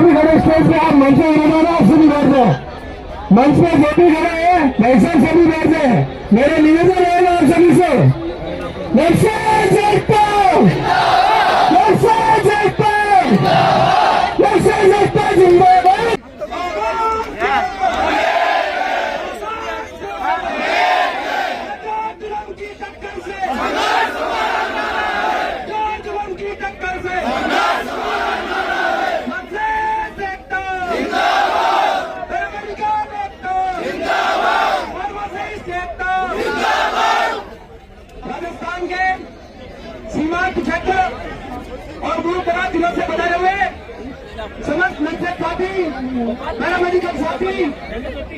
भी खड़े स्टेज पे, आप मंच पे खड़े हो, उससे भी बैठ जाए। मंच पे जो भी खड़े हैं वैसे सभी बैठ जाए। मेरा निवेदन है आप सभी से, नक्सल जगता, नक्सल जगता, नक्सल जगता जिंदाबाद। राजस्थान के सीमांत क्षेत्र और दूर दराज जिलों से बनाए हुए समस्त नक्सल साथी, पैरामेडिकल साथी,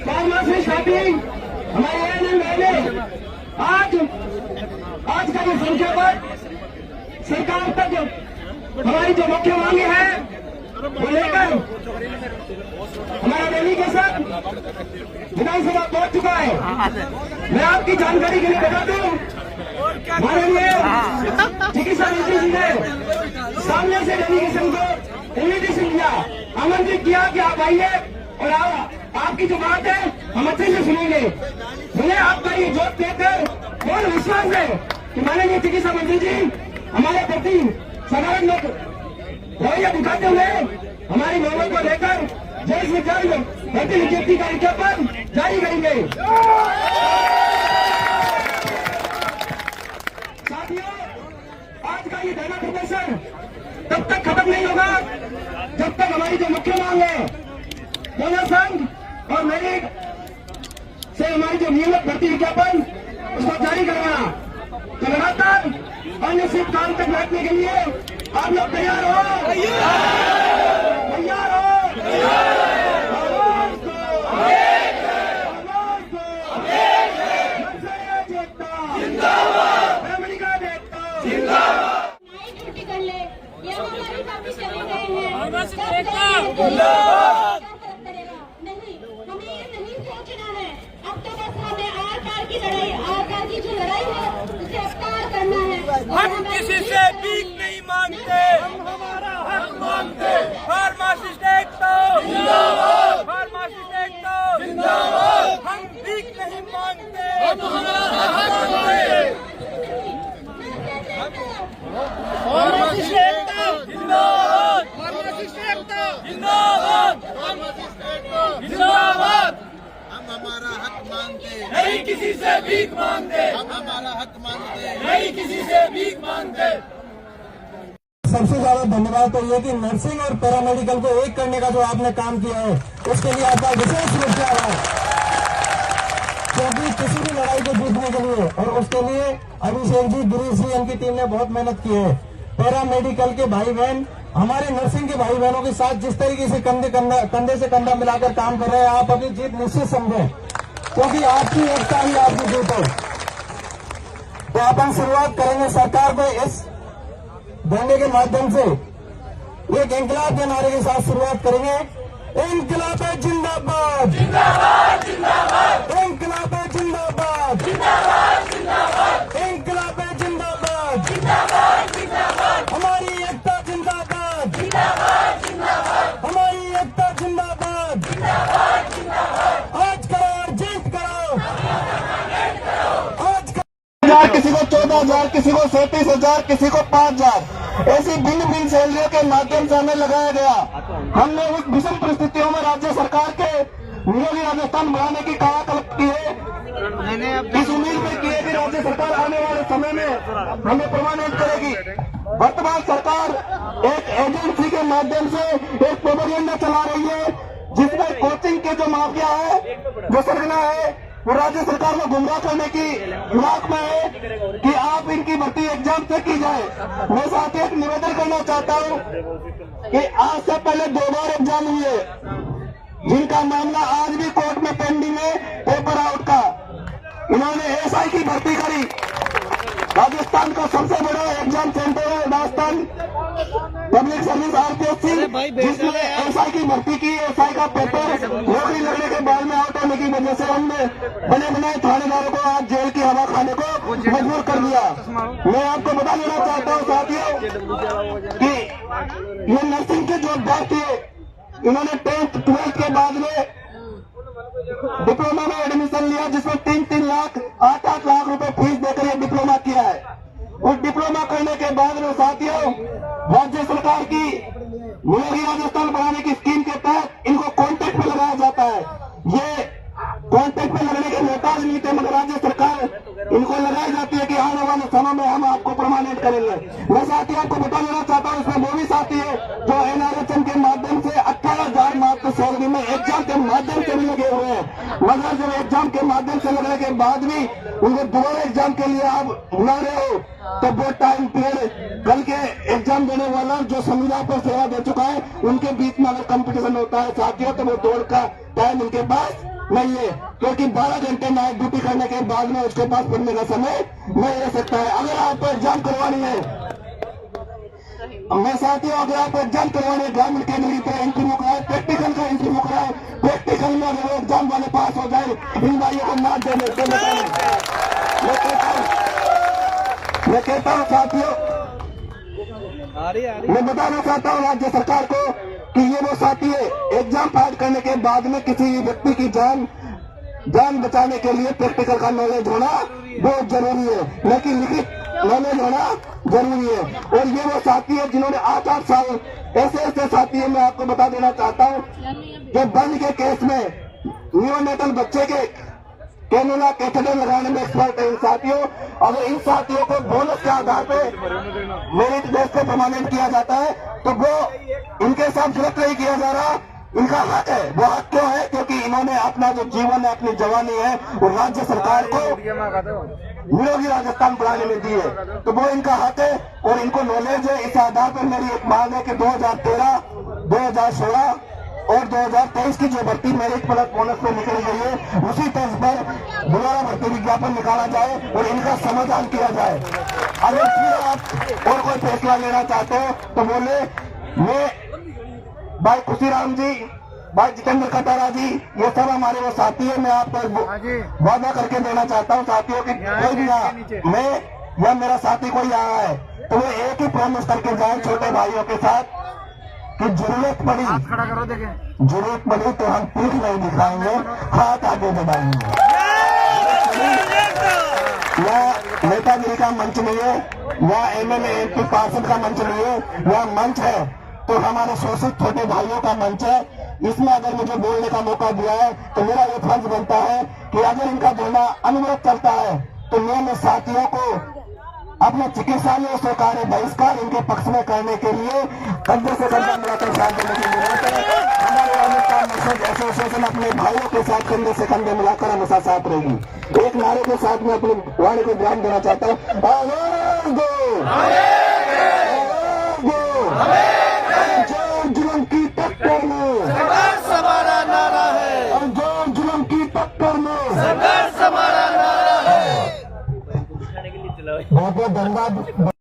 फार्मेसी साथी, हमारे एएनएम वाले आज का ये संख्या पर सरकार तक हमारी जो मुख्य मांगे हैं वो लेकर हमारा डेलीगेशन विधानसभा पहुंच चुका है। मैं आपकी जानकारी के लिए बता दूं, माननीय चिकित्सा मंत्री जी ने सामने से डेलीगेशन को इन्विटेशन दिया, आमंत्रित किया कि आप आइए और आपकी जो बात है हम अच्छे से सुनेंगे। मुझे आपका ये जोत देकर बहुत विश्वास है कि माननीय चिकित्सा मंत्री जी हमारे प्रति साधारण लोग रवैया दिखाते हुए हमारी मांगों को लेकर जल्द से जल्द भर्ती विज्ञप्ति का विज्ञापन जारी करेंगे। साथियों, आज का ये धरना प्रदर्शन तब तक खत्म नहीं होगा जब तक हमारी जो मुख्य मांग है दोनों संघ और मेरिट से हमारी जो नियमित भर्ती विज्ञापन उसको जारी करवाना। तो लगातार अनिश्चित काल तक बैठने के लिए आप लोग तैयार हो? तैयार हो? छुट्टी कर ले, ये हमारी वापिस चले गए हैं। नहीं, हमें ये नहीं सोचना है। अब तो बस हमें आर पार की लड़ाई, आर पार की जो लड़ाई है उसे अब पार करना है। हम किसी से भीख नहीं मांगते, हम हमारा हक मांगते। फार्मासिस्ट एकता जिंदाबाद, फार्मासिस्ट एकता जिंदाबाद। हम भीख नहीं मांगते, हम हमारा हक मांगते। फार्मासिस्ट एकता जिंदाबाद, फार्मासिस्ट एकता जिंदाबाद, फार्मासिस्ट एकता जिंदाबाद। हम हमारा हक मांगते, नहीं किसी से भीख मांगते, हम हमारा हक मांगते, नहीं किसी से भीख मांगते। सबसे ज्यादा धन्यवाद तो ये कि नर्सिंग और पैरामेडिकल को एक करने का जो आपने काम किया है उसके लिए आपका विशेष रूप से आभार। क्योंकि किसी भी लड़ाई को जीतने के लिए और उसके लिए अभिषेक जी, गिरीश जी, इनकी टीम ने बहुत मेहनत की है। पैरामेडिकल के भाई बहन हमारे नर्सिंग के भाई बहनों के साथ जिस तरीके से कंधे से कंधा मिलाकर काम कर रहे हैं, आप अपनी जीत निश्चित समझें, क्योंकि आपकी एकता ही आपकी जीत है। तो अपन शुरुआत करेंगे सरकार को इस धरने के माध्यम से एक इंकलाब के नारे के साथ शुरुआत करेंगे। इंकलाब जिंदाबाद, जिंदाबाद, जिंदाबाद। इंकलाब जिंदाबाद, जिंदाबाद, जिंदाबाद। इंकलाब जिंदाबाद, जिंदाबाद, जिंदाबाद। हमारी एकता जिंदाबाद, जिंदाबाद, जिंदाबाद। हमारी एकता जिंदाबाद, जिंदाबाद, जिंदाबाद। आज करो और जीत करो, आज करो। किसी को 14,000, किसी को 37,000, किसी को 5,000, ऐसी भिन्न भिन्न सैलरियों के माध्यम से हमें लगाया गया। हमने उस विषम परिस्थितियों में राज्य सरकार के निरोगी राजस्थान बनाने की कायाकल्प की है। इस उम्मीद में की है कि राज्य सरकार आने वाले समय में हमें प्रमाणित करेगी। वर्तमान सरकार एक एजेंसी के माध्यम से एक प्रोपेगेंडा चला रही है जिसमें कोचिंग के जो माफिया है, जो सरगना है, वो राज्य सरकार को गुमराह करने की फिराक में है कि आप इनकी भर्ती एग्जाम से की जाए। मैं साथ ही एक निवेदन करना चाहता हूँ कि आज से पहले 2 बार एग्जाम हुए जिनका मामला आज भी कोर्ट में पेंडिंग है, पेपर आउट का। इन्होंने एसआई की भर्ती करी। राजस्थान का सबसे बड़ा एग्जाम सेंटर है राजस्थान पब्लिक सर्विस आरपीएससी, जिसमें एसआई की भर्ती की। एसआई का पेपर नौकरी लगने के बाद में आउट होने की वजह से हमने बने बनाए थानेदारों को आज जेल की हवा खाने को मजबूर कर दिया। मैं आपको बता देना चाहता हूँ साथियों कि ये नर्सिंग के जो अभ्यर्थी है इन्होंने 10th 12th के बाद में डिप्लोमा में एडमिशन लिया, जिसमें 3-3 लाख 8-8 लाख रुपए फीस देकर ये डिप्लोमा किया है। और डिप्लोमा करने के बाद में साथियों, राज्य सरकार की नियोगी राजस्थान बढ़ाने की स्कीम के तहत इनको कॉन्ट्रैक्ट पे लगाया जाता है। ये कॉन्ट्रैक्ट पे लगने के मोहताज नहीं थे, मगर राज्य सरकार इनको लगाई जाती है कि आने वाले समय में हम आपको परमानेंट करेंगे। मैं साथी आपको बता देना चाहता हूँ, इसमें वो भी साथी है जो NRHM के माध्यम से 18,000 मात्र सैलरी में एग्जाम के माध्यम से भी लगे हुए हैं, मगर जब एग्जाम के माध्यम से लगने के बाद भी उनको दोबारा एग्जाम के लिए आप बुला रहे हो, तो वो टाइम पीरियड कल के एग्जाम देने वाला जो संविधान पर सेवा दे चुका है, उनके बीच में अगर कंपटीशन होता है साथियों, तो वो दौड़ का टाइम उनके पास नहीं है, क्योंकि 12 घंटे नाइट ड्यूटी करने के बाद में उसके पास पढ़ने का समय नहीं रह सकता है। अगर आपको एग्जाम करवानी है, मैं साथियों, अगर आपको एग्जाम करवानी है ग्रामीण कैटेगरी पर इंटरव्यू कराए, प्रैक्टिकल का इंटरव्यू कराए, प्रैक्टिकल में अगर एग्जाम वाले पास हो जाए, इन भाइयों को मार देने के मैं कहता हूँ साथियों, मैं बताना चाहता हूँ राज्य सरकार को कि ये वो साथी है, एग्जाम पास करने के बाद में किसी व्यक्ति की जान बचाने के लिए प्रैक्टिकल का नॉलेज होना बहुत जरूरी है, लेकिन लिखित नॉलेज होना जरूरी है। और ये वो साथी है जिन्होंने 8-8 साल ऐसे साथी है, मैं आपको बता देना चाहता हूँ, जो बंद के केस में नियोनेटल बच्चे के कैनुला कैथेटर लगाने में एक्सपर्ट है इन साथियों। अगर इन साथियों को बोनस के आधार पे मेरिट बेस पे परमानेंट किया जाता है, तो वो इनके साथ गलत नहीं किया जा रहा, इनका हक है। वो हक क्यों है? क्योंकि इन्होंने अपना जो जीवन है, अपनी जवानी है, वो राज्य सरकार को नियोगी राजस्थान बढ़ाने में दी है, तो वो इनका हक है और इनको नॉलेज है। इस आधार पर मेरी एक मांग है कि 2013, 2016 और 2023 की जो भर्ती मेरिट प्लस बोनस पे निकल गई है, उसी तर्ज पर दोबारा भर्ती विज्ञापन निकाला जाए और इनका समाधान किया जाए। अगर फिर आप और कोई फैसला लेना चाहते हो तो बोले। मैं भाई खुशीराम जी, भाई जितेंद्र कटारा जी, ये सब हमारे वो साथी है। मैं आपको वादा करके देना चाहता हूँ साथियों की कोई भी मैं या मेरा साथी कोई आया है तो वो एक ही प्रॉमिस करके जाए छोटे भाइयों के साथ कि जरूरत पड़ी तो हम पीठ नहीं दिखाएंगे, हाथ आगे बढ़ाएंगे। यह नेतागिरी का मंच नहीं है, यह MLA MP पार्षद का मंच नहीं है, यह मंच है तो हमारे शोषित छोटे भाइयों का मंच है। इसमें अगर मुझे बोलने का मौका दिया है तो मेरा ये फर्ज बनता है कि अगर इनका बोलना अनुरोध चलता है तो मैं साथियों को अपने चिकित्सालयों से कार्य बहिष्कार इनके पक्ष में करने के लिए कंधे से कंधा मिलाकर साथ देने की जरूरत है। हमारे राजस्थान एसोसिएशन अपने भाइयों के साथ कंधे से कंधे मिलाकर हमेशा साथ रहेगी। एक नारे के साथ में अपनी वाणी को ध्यान देना चाहता हूँ, आवाज दो, जो जुल्म की टक्कर में हमारा नारा है, और जो जुल्म की टक्कर में हमारा नारा है। बहुत बहुत धन्यवाद।